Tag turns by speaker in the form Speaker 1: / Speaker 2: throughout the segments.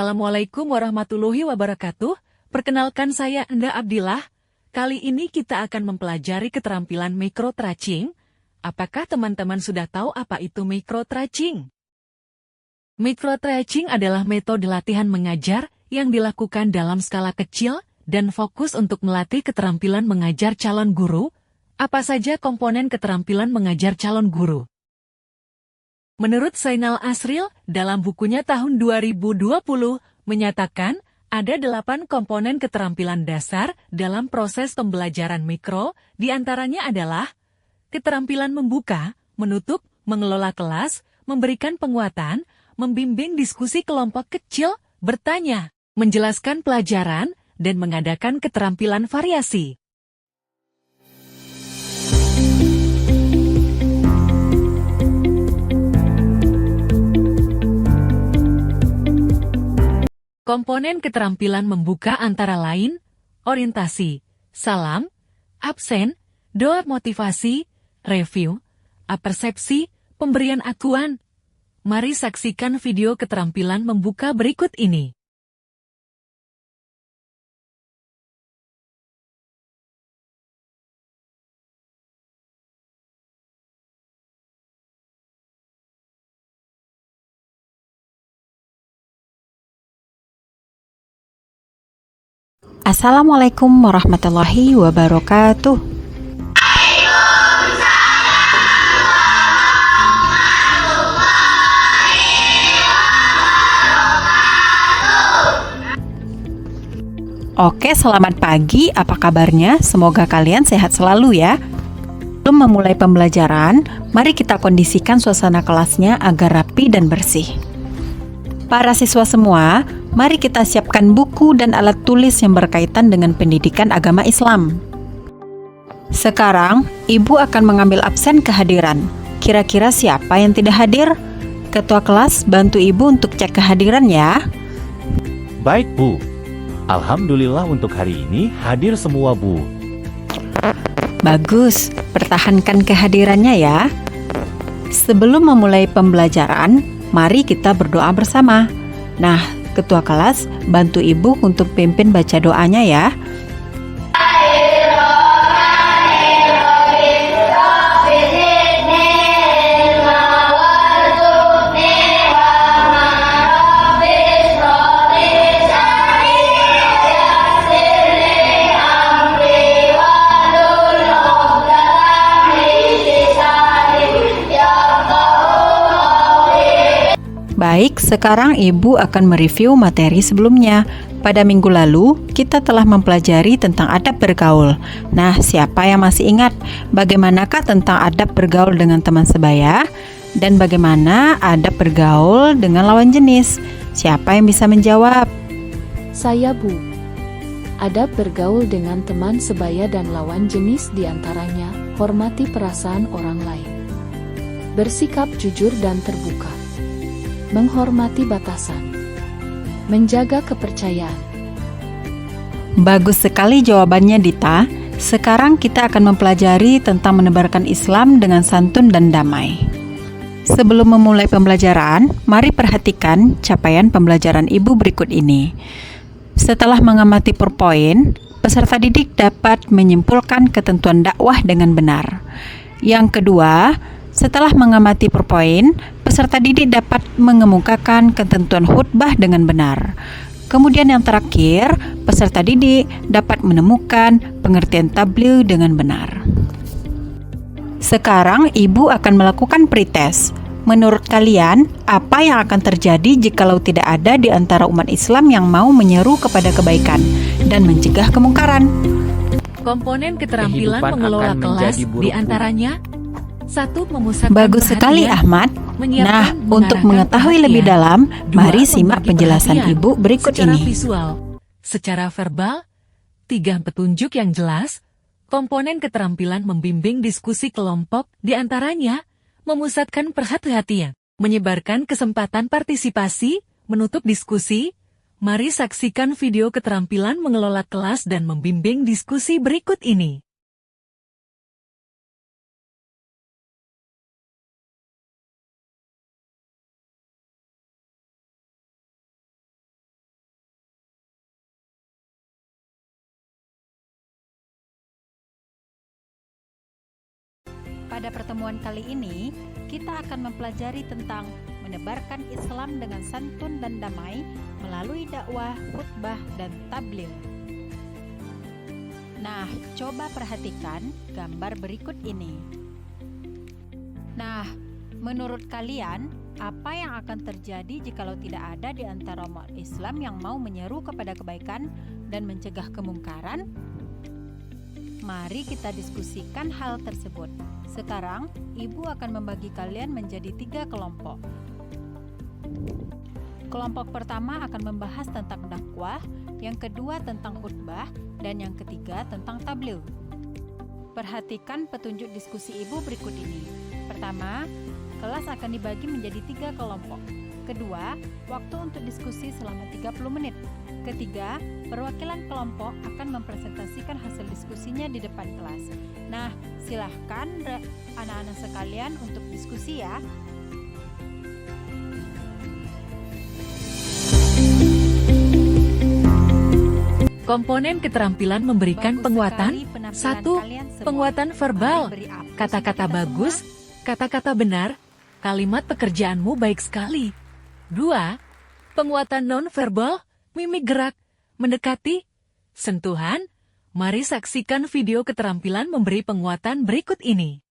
Speaker 1: Assalamualaikum warahmatullahi wabarakatuh. Perkenalkan saya Enda Abdillah. Kali ini kita akan mempelajari keterampilan micro-tracing. Apakah teman-teman sudah tahu apa itu micro-tracing? Micro-tracing adalah metode latihan mengajar yang dilakukan dalam skala kecil dan fokus untuk melatih keterampilan mengajar calon guru. Apa saja komponen keterampilan mengajar calon guru? Menurut Zainal Asril, dalam bukunya tahun 2020, menyatakan ada 8 komponen keterampilan dasar dalam proses pembelajaran mikro, diantaranya adalah keterampilan membuka, menutup, mengelola kelas, memberikan penguatan, membimbing diskusi kelompok kecil, bertanya, menjelaskan pelajaran, dan mengadakan keterampilan variasi. Komponen keterampilan membuka antara lain, orientasi, salam, absen, doa motivasi, review, apersepsi, pemberian akuan. Mari saksikan video keterampilan membuka berikut ini.
Speaker 2: Assalamualaikum warahmatullahi wabarakatuh. Oke, selamat pagi. Apa kabarnya? Semoga kalian sehat selalu ya. Sebelum memulai pembelajaran, mari kita kondisikan suasana kelasnya agar rapi dan bersih. Para siswa semua, mari kita siapkan buku dan alat tulis yang berkaitan dengan pendidikan agama Islam. Sekarang, Ibu akan mengambil absen kehadiran. Kira-kira siapa yang tidak hadir? Ketua kelas, bantu Ibu untuk cek kehadiran ya.
Speaker 3: Baik, Bu. Alhamdulillah untuk hari ini hadir semua, Bu.
Speaker 2: Bagus, pertahankan kehadirannya ya. Sebelum memulai pembelajaran, mari kita berdoa bersama. Nah, Ketua kelas, bantu Ibu untuk pimpin baca doanya ya. Baik, sekarang Ibu akan mereview materi sebelumnya. Pada minggu lalu, kita telah mempelajari tentang adab bergaul. Nah, siapa yang masih ingat bagaimanakah tentang adab bergaul dengan teman sebaya? Dan bagaimana adab bergaul dengan lawan jenis? Siapa yang bisa menjawab?
Speaker 4: Saya, Bu. Adab bergaul dengan teman sebaya dan lawan jenis diantaranya, hormati perasaan orang lain. Bersikap jujur dan terbuka. Menghormati batasan. Menjaga kepercayaan.
Speaker 2: Bagus sekali jawabannya, Dita. Sekarang kita akan mempelajari tentang menebarkan Islam dengan santun dan damai. Sebelum memulai pembelajaran, mari perhatikan capaian pembelajaran Ibu berikut ini. Setelah mengamati per poin, peserta didik dapat menyimpulkan ketentuan dakwah dengan benar. Yang kedua, setelah mengamati per poin, peserta didik dapat mengemukakan ketentuan khutbah dengan benar. Kemudian yang terakhir, peserta didik dapat menemukan pengertian tabligh dengan benar. Sekarang Ibu akan melakukan pretest. Menurut kalian, apa yang akan terjadi jikalau tidak ada di antara umat Islam yang mau menyeru kepada kebaikan dan mencegah kemungkaran?
Speaker 1: Komponen keterampilan
Speaker 3: Kehidupan
Speaker 1: mengelola
Speaker 3: akan
Speaker 1: kelas
Speaker 3: menjadi buruk-buruk.
Speaker 1: diantaranya, satu, memusatkan
Speaker 2: Bagus sekali,
Speaker 1: perhatian,
Speaker 2: Ahmad.
Speaker 1: menyiapkan,
Speaker 2: Nah, untuk
Speaker 1: mengarahkan
Speaker 2: mengetahui
Speaker 1: perhatian.
Speaker 2: lebih dalam,
Speaker 1: Dua,
Speaker 2: mari simak
Speaker 1: membagi
Speaker 2: penjelasan
Speaker 1: perhatian
Speaker 2: Ibu berikut
Speaker 1: secara
Speaker 2: ini.
Speaker 1: visual, secara verbal, 3, petunjuk yang jelas, komponen keterampilan membimbing diskusi kelompok, diantaranya, memusatkan perhatian, menyebarkan kesempatan partisipasi, menutup diskusi. Mari saksikan video keterampilan mengelola kelas dan membimbing diskusi berikut ini.
Speaker 2: Pada pertemuan kali ini, kita akan mempelajari tentang menebarkan Islam dengan santun dan damai melalui dakwah, khutbah, dan tabligh. Nah, coba perhatikan gambar berikut ini. Nah, menurut kalian, apa yang akan terjadi jikalau tidak ada di antara umat Islam yang mau menyeru kepada kebaikan dan mencegah kemungkaran? Mari kita diskusikan hal tersebut. Sekarang, Ibu akan membagi kalian menjadi 3 kelompok. Kelompok pertama akan membahas tentang dakwah, yang kedua tentang khutbah, dan yang ketiga tentang tabligh. Perhatikan petunjuk diskusi Ibu berikut ini. Pertama, kelas akan dibagi menjadi 3 kelompok. Kedua, waktu untuk diskusi selama 30 menit. Ketiga, perwakilan kelompok akan mempresentasikan hasil diskusinya di depan kelas. Nah, silahkan anak-anak sekalian untuk diskusi ya.
Speaker 1: Komponen keterampilan memberikan
Speaker 2: Bagus
Speaker 1: penguatan.
Speaker 2: sekali penampilan
Speaker 1: 1.
Speaker 2: kalian semua.
Speaker 1: Penguatan verbal.
Speaker 2: Mari beri aplaus
Speaker 1: Kata-kata
Speaker 2: untuk kita
Speaker 1: bagus,
Speaker 2: semua.
Speaker 1: kata-kata benar, kalimat pekerjaanmu baik sekali. 2. Penguatan non-verbal, mimik gerak, mendekati, sentuhan. Mari saksikan video keterampilan memberi penguatan berikut ini.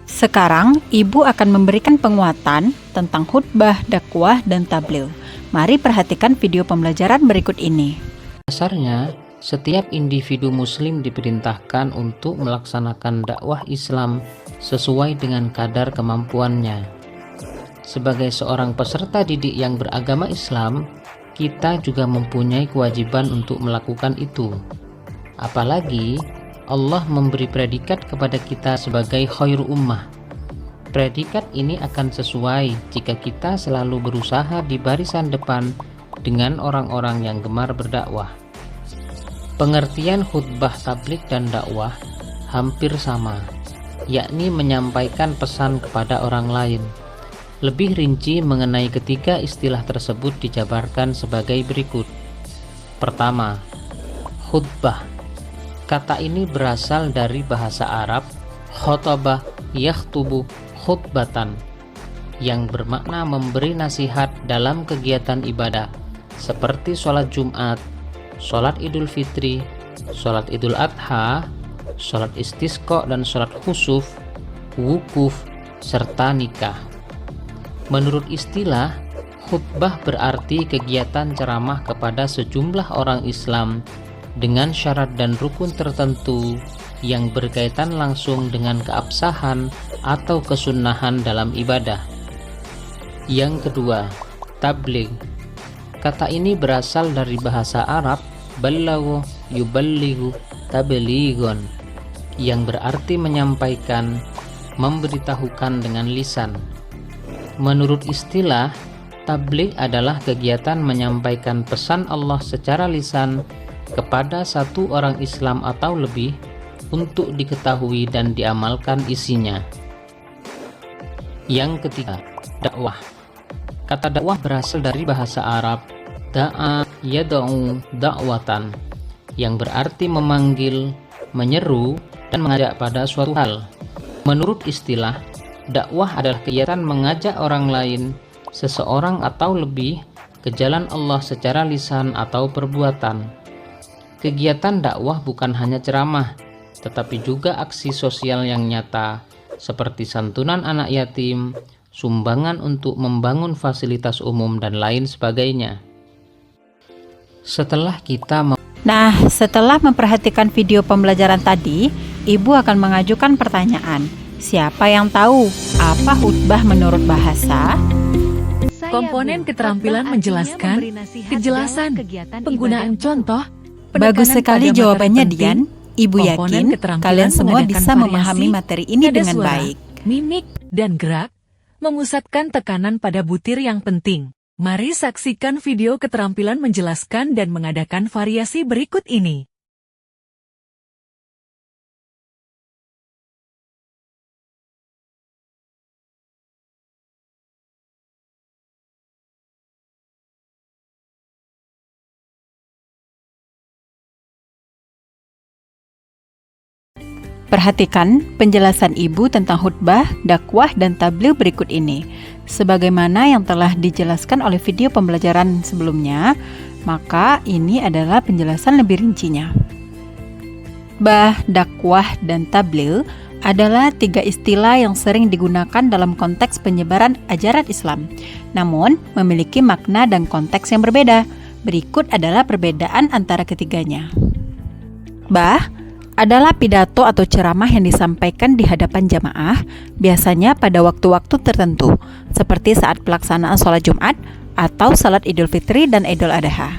Speaker 2: Sekarang, Ibu akan memberikan penguatan tentang khutbah, dakwah, dan tabligh. Mari perhatikan video pembelajaran berikut ini.
Speaker 5: Dasarnya, setiap individu muslim diperintahkan untuk melaksanakan dakwah Islam sesuai dengan kadar kemampuannya. Sebagai seorang peserta didik yang beragama Islam, kita juga mempunyai kewajiban untuk melakukan itu. Apalagi Allah memberi predikat kepada kita sebagai khairu ummah. Predikat ini akan sesuai jika kita selalu berusaha di barisan depan dengan orang-orang yang gemar berdakwah. Pengertian khutbah, tabligh, dan dakwah hampir sama, yakni menyampaikan pesan kepada orang lain. Lebih rinci mengenai ketiga istilah tersebut dijabarkan sebagai berikut. Pertama, khutbah. Kata ini berasal dari bahasa Arab khotobah yakhtubu khutbatan, yang bermakna memberi nasihat dalam kegiatan ibadah seperti sholat Jumat, sholat Idul Fitri, sholat Idul Adha, sholat istisqa dan sholat khusuf, wukuf, serta nikah. Menurut istilah, khutbah berarti kegiatan ceramah kepada sejumlah orang Islam dengan syarat dan rukun tertentu yang berkaitan langsung dengan keabsahan atau kesunnahan dalam ibadah. Yang kedua, tabligh. Kata ini berasal dari bahasa Arab balagha yuballighu tablighon, yang berarti menyampaikan, memberitahukan dengan lisan. Menurut istilah, tabligh adalah kegiatan menyampaikan pesan Allah secara lisan kepada satu orang Islam atau lebih untuk diketahui dan diamalkan isinya. Yang ketiga, dakwah. Kata dakwah berasal dari bahasa Arab da'a yad'u da'watan, yang berarti memanggil, menyeru, dan mengajak pada suatu hal. Menurut istilah, dakwah adalah kegiatan mengajak orang lain, seseorang atau lebih, ke jalan Allah secara lisan atau perbuatan. Kegiatan dakwah bukan hanya ceramah, tetapi juga aksi sosial yang nyata, seperti santunan anak yatim, sumbangan untuk membangun fasilitas umum, dan lain sebagainya. Setelah
Speaker 2: memperhatikan video pembelajaran tadi, Ibu akan mengajukan pertanyaan. Siapa yang tahu apa khutbah menurut bahasa?
Speaker 1: Komponen keterampilan menjelaskan, kejelasan, penggunaan contoh,
Speaker 2: Bagus sekali jawabannya, Dian. Ibu yakin kalian semua bisa memahami materi ini dengan baik.
Speaker 1: Mimik dan gerak, memusatkan tekanan pada butir yang penting. Mari saksikan video keterampilan menjelaskan dan mengadakan variasi berikut ini.
Speaker 2: Perhatikan penjelasan Ibu tentang khutbah, dakwah, dan tabligh berikut ini. Sebagaimana yang telah dijelaskan oleh video pembelajaran sebelumnya, maka ini adalah penjelasan lebih rincinya. Khutbah, dakwah, dan tabligh adalah 3 istilah yang sering digunakan dalam konteks penyebaran ajaran Islam, namun memiliki makna dan konteks yang berbeda. Berikut adalah perbedaan antara ketiganya. Khutbah adalah pidato atau ceramah yang disampaikan di hadapan jamaah, biasanya pada waktu-waktu tertentu, seperti saat pelaksanaan sholat Jumat atau sholat Idul Fitri dan Idul Adha.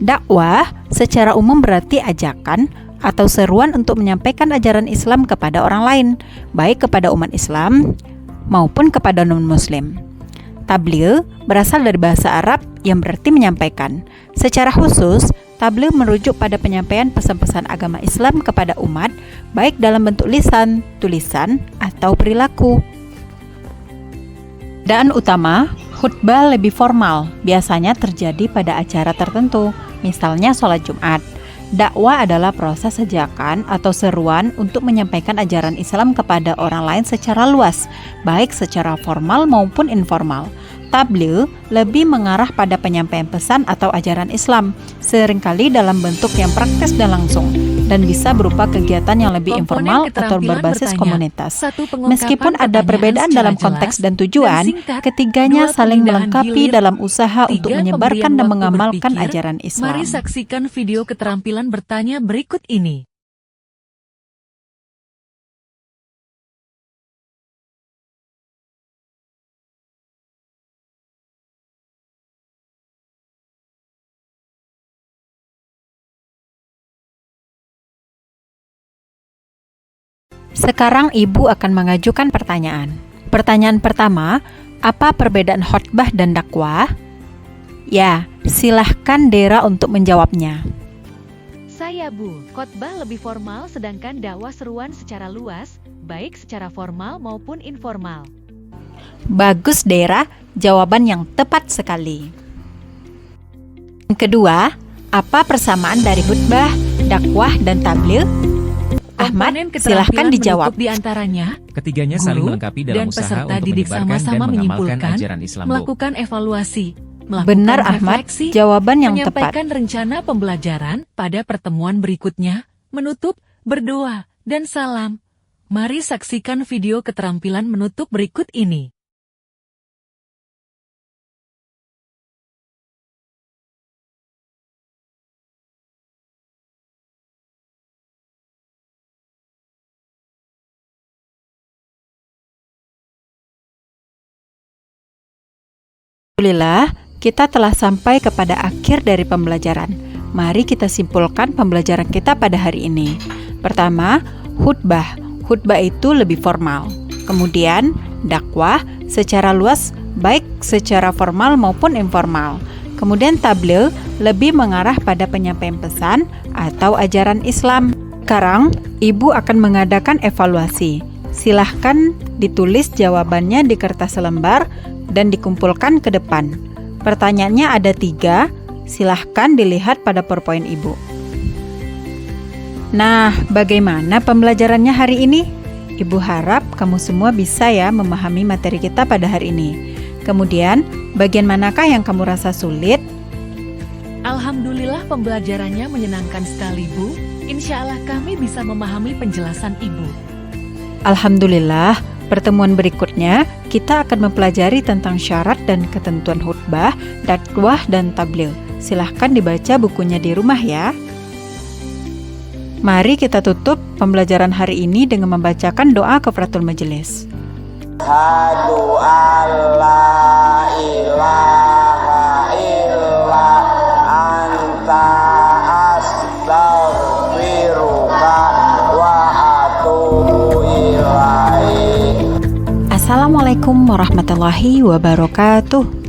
Speaker 2: Dakwah secara umum berarti ajakan atau seruan untuk menyampaikan ajaran Islam kepada orang lain, baik kepada umat Islam maupun kepada non-Muslim. Tabligh berasal dari bahasa Arab yang berarti menyampaikan. Secara khusus, tabligh merujuk pada penyampaian pesan-pesan agama Islam kepada umat, baik dalam bentuk lisan, tulisan, atau perilaku. Dan utama, khutbah lebih formal, biasanya terjadi pada acara tertentu, misalnya sholat Jumat. Dakwah adalah proses ajakan atau seruan untuk menyampaikan ajaran Islam kepada orang lain secara luas, baik secara formal maupun informal. Tabligh lebih mengarah pada penyampaian pesan atau ajaran Islam, seringkali dalam bentuk yang praktis dan langsung, dan bisa berupa kegiatan yang lebih informal atau berbasis komunitas. Meskipun ada perbedaan dalam konteks dan tujuan, ketiganya saling melengkapi dalam usaha untuk menyebarkan dan mengamalkan ajaran Islam.
Speaker 1: Mari saksikan video keterampilan bertanya berikut ini.
Speaker 2: Sekarang Ibu akan mengajukan pertanyaan. Pertanyaan pertama, apa perbedaan khutbah dan dakwah? Ya, silahkan Dera untuk menjawabnya.
Speaker 1: Saya Bu, khotbah lebih formal sedangkan dakwah seruan secara luas, baik secara formal maupun informal.
Speaker 2: Bagus Dera, jawaban yang tepat sekali. Yang kedua, apa persamaan dari khutbah, dakwah, dan tabligh? Ahmad, silahkan dijawab.
Speaker 1: Di antaranya,
Speaker 6: ketiganya saling melengkapi dalam usaha
Speaker 1: peserta
Speaker 6: untuk
Speaker 1: didik
Speaker 6: menyebarkan dan
Speaker 1: sama-sama
Speaker 6: mengamalkan
Speaker 1: menyimpulkan,
Speaker 6: ajaran Islam.
Speaker 1: melakukan evaluasi, melakukan
Speaker 2: Benar Ahmad,
Speaker 1: refleksi,
Speaker 2: jawaban yang tepat.
Speaker 1: menyampaikan rencana pembelajaran pada pertemuan berikutnya, menutup, berdoa, dan salam. Mari saksikan video keterampilan menutup berikut ini.
Speaker 2: Alhamdulillah, kita telah sampai kepada akhir dari pembelajaran. Mari kita simpulkan pembelajaran kita pada hari ini. Pertama, khutbah. Khutbah itu lebih formal. Kemudian, dakwah secara luas, baik secara formal maupun informal. Kemudian tabligh lebih mengarah pada penyampaian pesan atau ajaran Islam. Sekarang, Ibu akan mengadakan evaluasi. Silahkan ditulis jawabannya di kertas lembar dan dikumpulkan ke depan. Pertanyaannya ada 3, silahkan dilihat pada PowerPoint Ibu. Nah, bagaimana pembelajarannya hari ini? Ibu harap kamu semua bisa ya memahami materi kita pada hari ini. Kemudian, bagian manakah yang kamu rasa sulit?
Speaker 1: Alhamdulillah pembelajarannya menyenangkan sekali Bu. Insya Allah kami bisa memahami penjelasan Ibu.
Speaker 2: Alhamdulillah, pertemuan berikutnya kita akan mempelajari tentang syarat dan ketentuan khutbah, dakwah, dan tabligh. Silahkan dibaca bukunya di rumah ya. Mari kita tutup pembelajaran hari ini dengan membacakan doa kafaratul majelis.
Speaker 7: Asyhadu an la ilaha illa anta astaghfiruka wa atubu ilaik.
Speaker 2: Assalamualaikum warahmatullahi wabarakatuh.